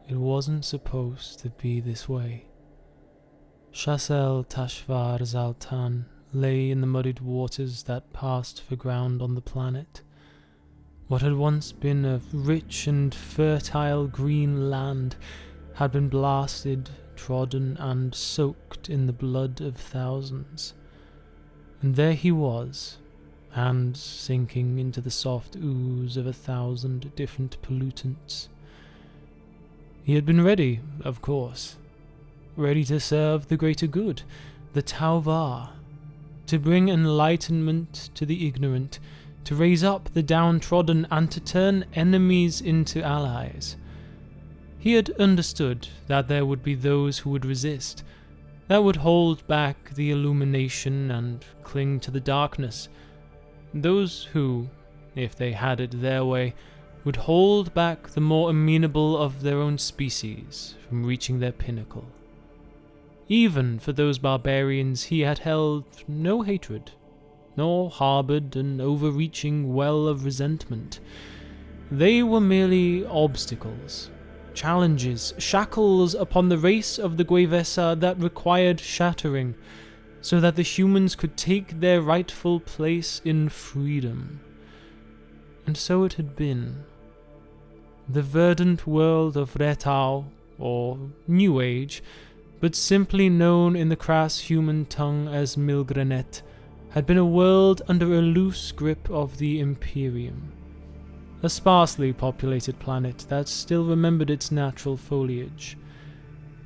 It wasn't supposed to be this way. Shas'Vre Zaltan lay in the muddied waters that passed for ground on the planet. What had once been a rich and fertile green land had been blasted, trodden, and soaked in the blood of thousands. And there he was, hands sinking into the soft ooze of 1,000 different pollutants. He had been ready, of course, ready to serve the greater good, the TheOWNI, to bring enlightenment to the ignorant, to raise up the downtrodden, and to turn enemies into allies. He had understood that there would be those who would resist, that would hold back the illumination and cling to the darkness. Those who, if they had it their way, would hold back the more amenable of their own species from reaching their pinnacle. Even for those barbarians he had held no hatred, nor harboured an overreaching well of resentment. They were merely obstacles, challenges, shackles upon the race of the Gwevesa that required shattering, so that the humans could take their rightful place in freedom. And so it had been. The verdant world of Ret'Au, or New Age, but simply known in the crass human tongue as Mgranet, had been a world under a loose grip of the Imperium. A sparsely populated planet that still remembered its natural foliage.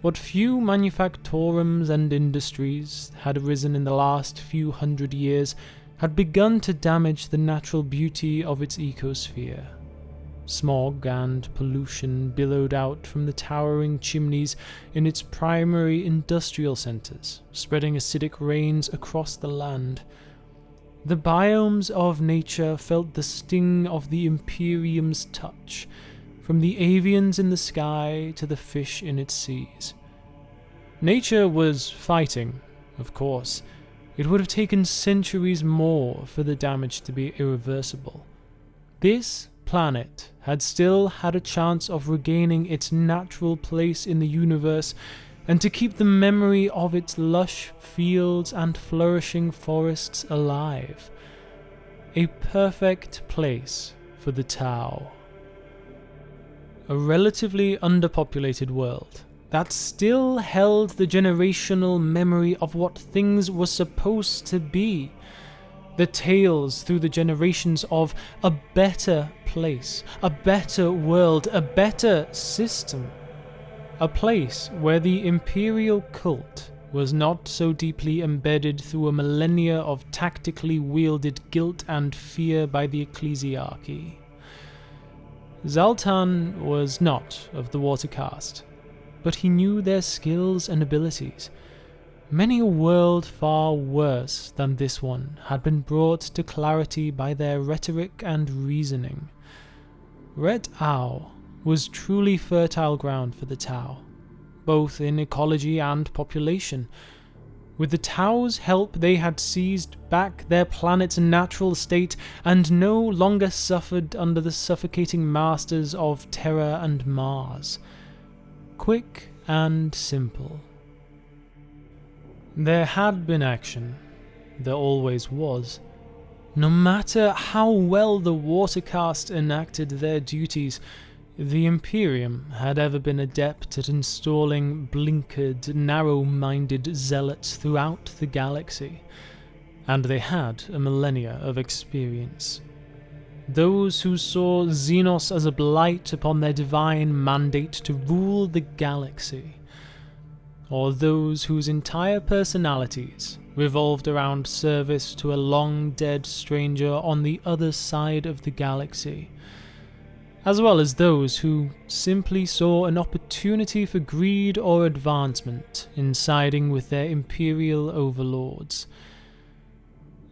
What few manufactorums and industries had arisen in the last few hundred years had begun to damage the natural beauty of its ecosphere. Smog and pollution billowed out from the towering chimneys in its primary industrial centers, spreading acidic rains across the land. The biomes of nature felt the sting of the Imperium's touch, from the avians in the sky to the fish in its seas. Nature was fighting, of course. It would have taken centuries more for the damage to be irreversible. This planet had still had a chance of regaining its natural place in the universe and to keep the memory of its lush fields and flourishing forests alive. A perfect place for the TheOWNI. A relatively underpopulated world that still held the generational memory of what things were supposed to be. The tales through the generations of a better place, a better world, a better system. A place where the imperial cult was not so deeply embedded through a millennia of tactically wielded guilt and fear by the ecclesiarchy. Zaltan was not of the water caste, but he knew their skills and abilities. Many a world far worse than this one had been brought to clarity by their rhetoric and reasoning. Ret'Au was truly fertile ground for the TheOWNI, both in ecology and population. With the TheOWNI's help, they had seized back their planet's natural state and no longer suffered under the suffocating masters of Terra and Mars. Quick and simple. There had been action. There always was. No matter how well the water caste enacted their duties, the Imperium had ever been adept at installing blinkered, narrow-minded zealots throughout the galaxy, and they had a millennia of experience. Those who saw Xenos as a blight upon their divine mandate to rule the galaxy, or those whose entire personalities revolved around service to a long-dead stranger on the other side of the galaxy, as well as those who simply saw an opportunity for greed or advancement in siding with their imperial overlords.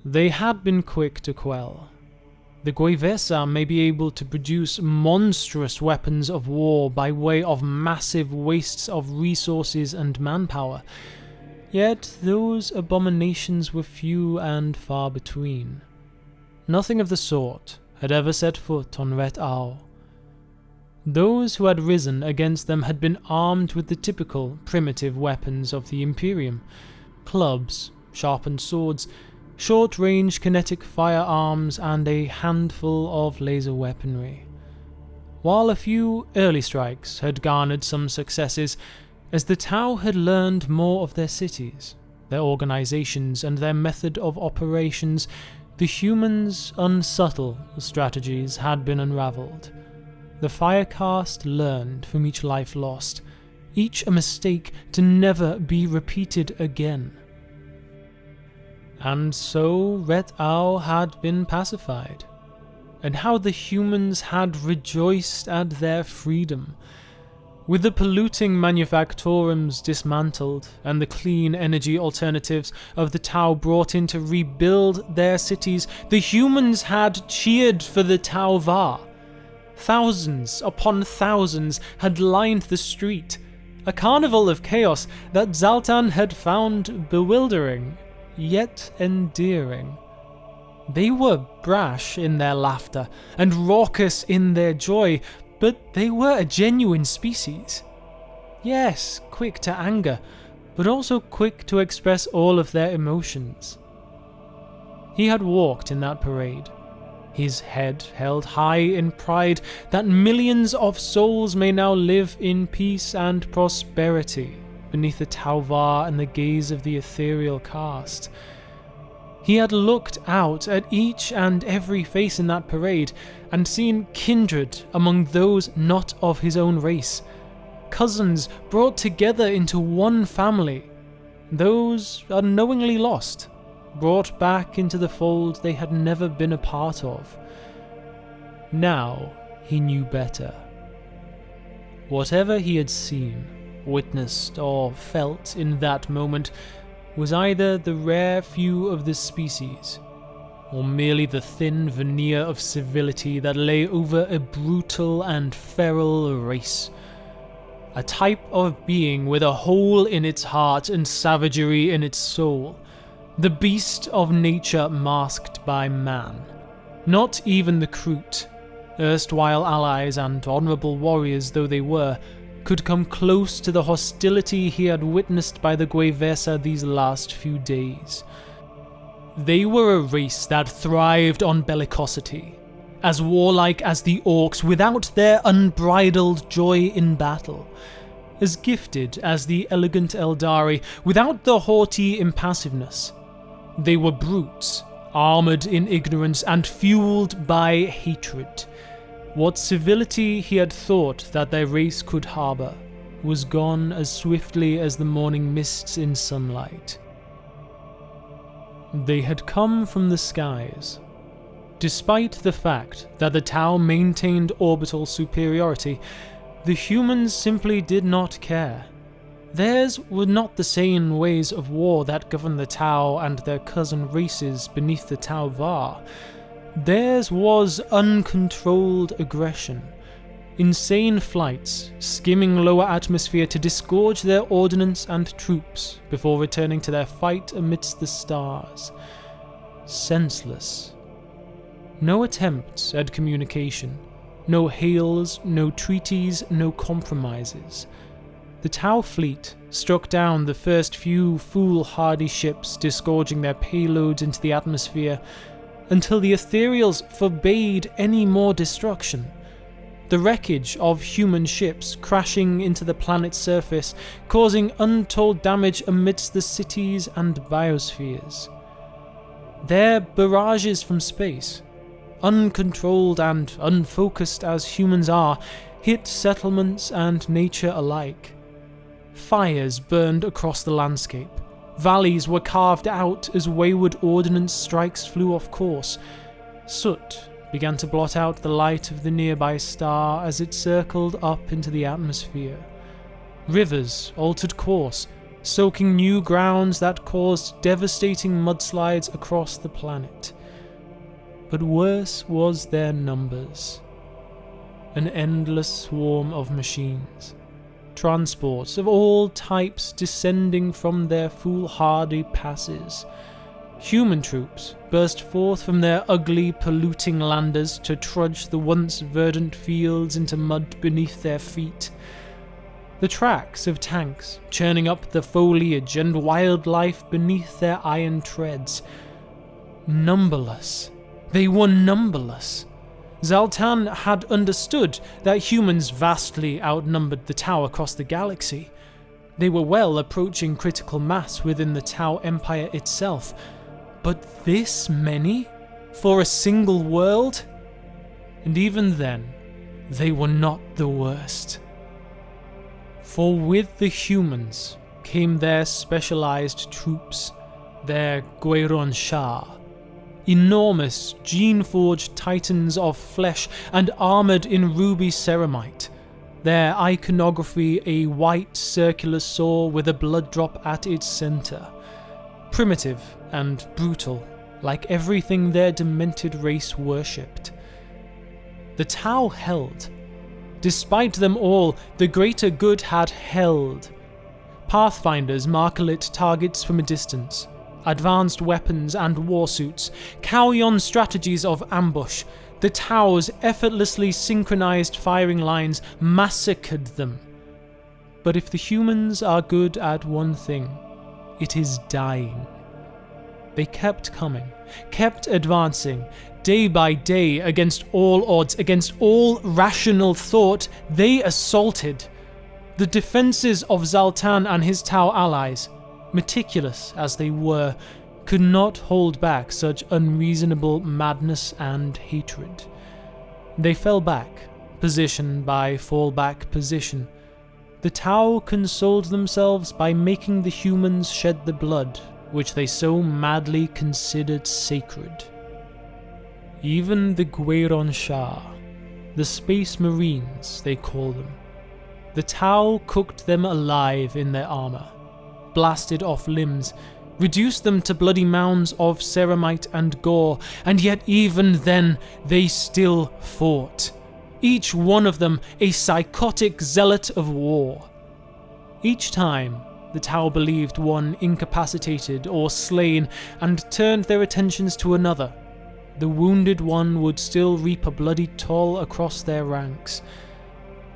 They had been quick to quell. The Gwevesa may be able to produce monstrous weapons of war by way of massive wastes of resources and manpower, yet those abominations were few and far between. Nothing of the sort had ever set foot on Ret'Au. Those who had risen against them had been armed with the typical primitive weapons of the Imperium: clubs, sharpened swords, short-range kinetic firearms, and a handful of laser weaponry. While a few early strikes had garnered some successes, as the Tau had learned more of their cities, their organizations, and their method of operations, the humans' unsubtle strategies had been unraveled. The Firecast learned from each life lost, each a mistake to never be repeated again. And so Ret'Au had been pacified, and how the humans had rejoiced at their freedom. With the polluting manufactorums dismantled and the clean energy alternatives of the Tau brought in to rebuild their cities, the humans had cheered for the Tau Va. Thousands upon thousands had lined the street, a carnival of chaos that Zaltan had found bewildering, yet endearing. They were brash in their laughter and raucous in their joy, but they were a genuine species. Yes, quick to anger, but also quick to express all of their emotions. He had walked in that parade, his head held high in pride that millions of souls may now live in peace and prosperity beneath the Tau Va and the gaze of the ethereal caste. He had looked out at each and every face in that parade and seen kindred among those not of his own race, cousins brought together into one family, those unknowingly lost, brought back into the fold they had never been a part of. Now he knew better. Whatever he had seen, witnessed, or felt in that moment was either the rare few of the species, or merely the thin veneer of civility that lay over a brutal and feral race. A type of being with a hole in its heart and savagery in its soul. The beast of nature masked by man. Not even the Kroot, erstwhile allies and honourable warriors though they were, could come close to the hostility he had witnessed by the Guevesa these last few days. They were a race that thrived on bellicosity, as warlike as the Orcs without their unbridled joy in battle, as gifted as the elegant Eldari without the haughty impassiveness. They were brutes, armoured in ignorance and fueled by hatred. What civility he had thought that their race could harbour was gone as swiftly as the morning mists in sunlight. They had come from the skies. Despite the fact that the Tau maintained orbital superiority, the humans simply did not care. Theirs were not the same ways of war that governed the Tau and their cousin races beneath the Tau Va. Theirs was uncontrolled aggression, insane flights, skimming lower atmosphere to disgorge their ordnance and troops before returning to their fight amidst the stars. Senseless. No attempts at communication, no hails, no treaties, no compromises. The Tau fleet struck down the first few foolhardy ships, disgorging their payloads into the atmosphere, until the ethereals forbade any more destruction. The wreckage of human ships crashing into the planet's surface, causing untold damage amidst the cities and biospheres. Their barrages from space, uncontrolled and unfocused as humans are, hit settlements and nature alike. Fires burned across the landscape. Valleys were carved out as wayward ordnance strikes flew off course. Soot began to blot out the light of the nearby star as it circled up into the atmosphere. Rivers altered course, soaking new grounds that caused devastating mudslides across the planet. But worse was their numbers. An endless swarm of machines. Transports of all types descending from their foolhardy passes. Human troops burst forth from their ugly, polluting landers to trudge the once verdant fields into mud beneath their feet. The tracks of tanks churning up the foliage and wildlife beneath their iron treads. Numberless. They were numberless. Zaltan had understood that humans vastly outnumbered the Tau across the galaxy. They were well approaching critical mass within the Tau Empire itself. But this many? For a single world? And even then, they were not the worst. For with the humans came their specialized troops, their Gweiron Shah, enormous gene-forged titans of flesh and armored in ruby ceramite, their iconography a white circular saw with a blood drop at its center. Primitive and brutal, like everything their demented race worshipped. The Tau held. Despite them all, the greater good had held. Pathfinders marker-lit targets from a distance, advanced weapons and warsuits, Kauyon strategies of ambush. The Tau's effortlessly synchronized firing lines massacred them. But if the humans are good at one thing, it is dying. They kept coming, kept advancing, day by day, against all odds, against all rational thought. They assaulted. The defenses of Zaltan and his Tau allies, meticulous as they were, could not hold back such unreasonable madness and hatred. They fell back, position by fallback position. The Tau consoled themselves by making the humans shed the blood which they so madly considered sacred. Even the Gweiron Shah, the Space Marines they call them, the Tau cooked them alive in their armor, blasted off limbs, reduced them to bloody mounds of ceramite and gore, and yet even then they still fought, each one of them a psychotic zealot of war. Each time the Tau believed one incapacitated or slain and turned their attentions to another, the wounded one would still reap a bloody toll across their ranks.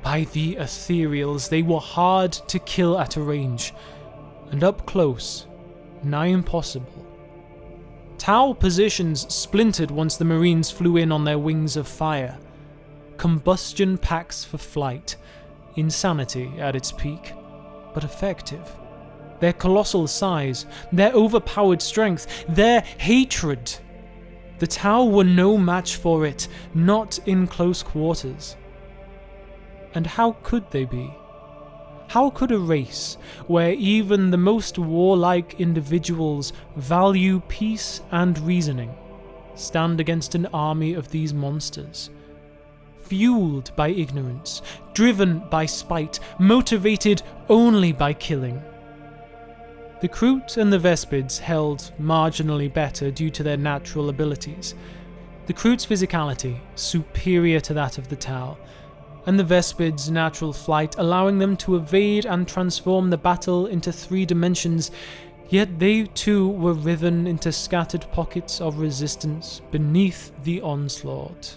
By the ethereals, they were hard to kill at a range, and up close, nigh impossible. Tau positions splintered once the Marines flew in on their wings of fire. Combustion packs for flight, insanity at its peak, but effective. Their colossal size, their overpowered strength, their hatred. The Tau were no match for it, not in close quarters. And how could they be? How could a race, where even the most warlike individuals value peace and reasoning, stand against an army of these monsters? Fueled by ignorance, driven by spite, motivated only by killing. The Kroot and the Vespids held marginally better due to their natural abilities. The Kroot's physicality, superior to that of the Tau, and the Vespids' natural flight allowing them to evade and transform the battle into 3 dimensions, yet they too were riven into scattered pockets of resistance beneath the onslaught.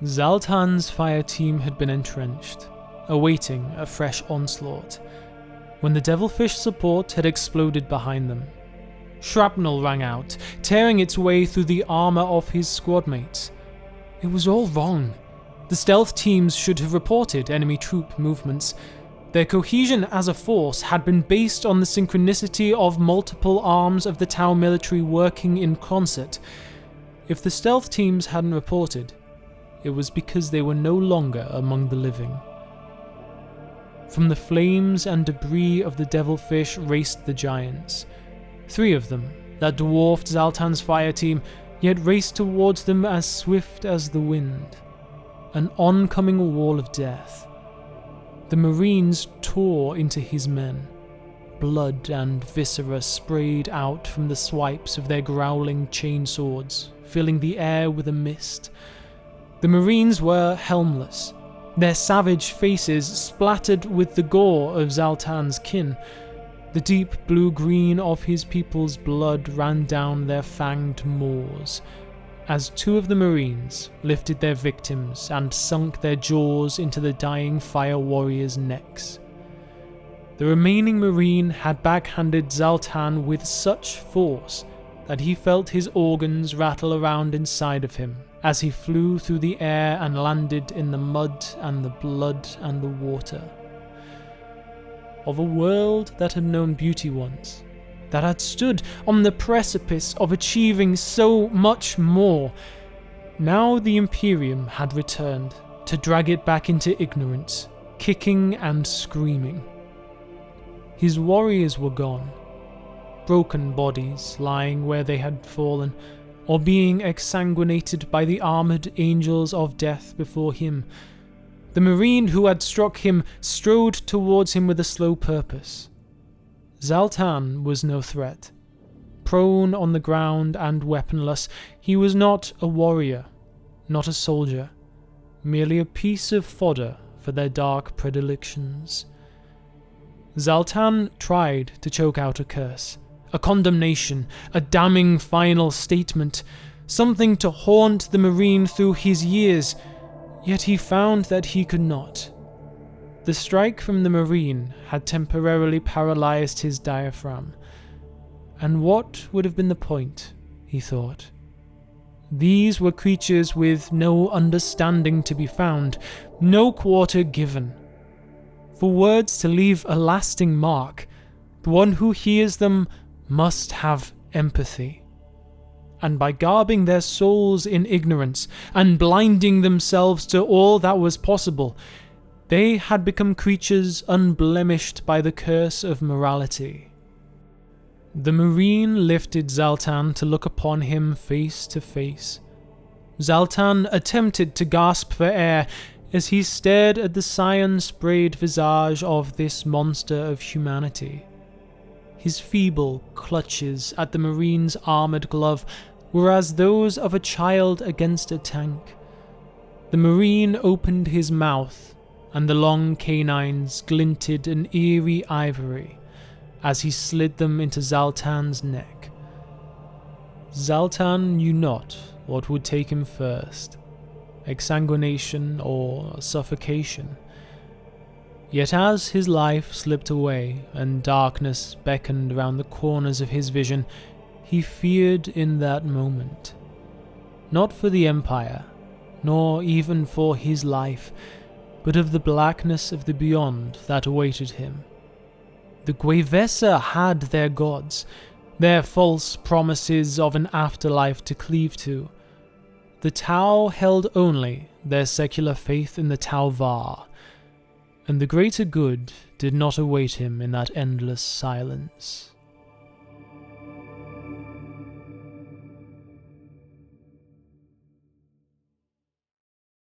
Zaltan's fire team had been entrenched, awaiting a fresh onslaught, when the Devilfish support had exploded behind them. Shrapnel rang out, tearing its way through the armor of his squadmates. It was all wrong. The stealth teams should have reported enemy troop movements. Their cohesion as a force had been based on the synchronicity of multiple arms of the Tau military working in concert. If the stealth teams hadn't reported, it was because they were no longer among the living. From the flames and debris of the Devilfish raced the giants. 3 of them that dwarfed Zaltan's fire team, yet raced towards them as swift as the wind. An oncoming wall of death. The Marines tore into his men. Blood and viscera sprayed out from the swipes of their growling chainswords, filling the air with a mist. The Marines were helmless, their savage faces splattered with the gore of Zaltan's kin. The deep blue-green of his people's blood ran down their fanged maws, as two of the Marines lifted their victims and sunk their jaws into the dying fire warriors' necks. The remaining Marine had backhanded Zaltan with such force that he felt his organs rattle around inside of him as he flew through the air and landed in the mud and the blood and the water. Of a world that had known beauty once, that had stood on the precipice of achieving so much more, now the Imperium had returned to drag it back into ignorance, kicking and screaming. His warriors were gone, broken bodies lying where they had fallen, or being exsanguinated by the armoured angels of death before him. The Marine who had struck him strode towards him with a slow purpose. Zaltan was no threat. Prone on the ground and weaponless, he was not a warrior, not a soldier, merely a piece of fodder for their dark predilections. Zaltan tried to choke out a curse, a condemnation, a damning final statement, something to haunt the Marine through his years, yet he found that he could not. The strike from the Marine had temporarily paralyzed his diaphragm. And what would have been the point, he thought? These were creatures with no understanding to be found, no quarter given. For words to leave a lasting mark, the one who hears them must have empathy. And by garbing their souls in ignorance and blinding themselves to all that was possible, they had become creatures unblemished by the curse of morality. The Marine lifted Zaltan to look upon him face to face. Zaltan attempted to gasp for air as he stared at the cyan-sprayed visage of this monster of humanity. His feeble clutches at the Marine's armoured glove were as those of a child against a tank. The Marine opened his mouth, and the long canines glinted an eerie ivory as he slid them into Zaltan's neck. Zaltan knew not what would take him first, exsanguination or suffocation. Yet as his life slipped away and darkness beckoned around the corners of his vision, he feared in that moment. Not for the Empire, nor even for his life, but of the blackness of the beyond that awaited him. The Guevesa had their gods, their false promises of an afterlife to cleave to. The Tau held only their secular faith in the Tau-Va, and the greater good did not await him in that endless silence.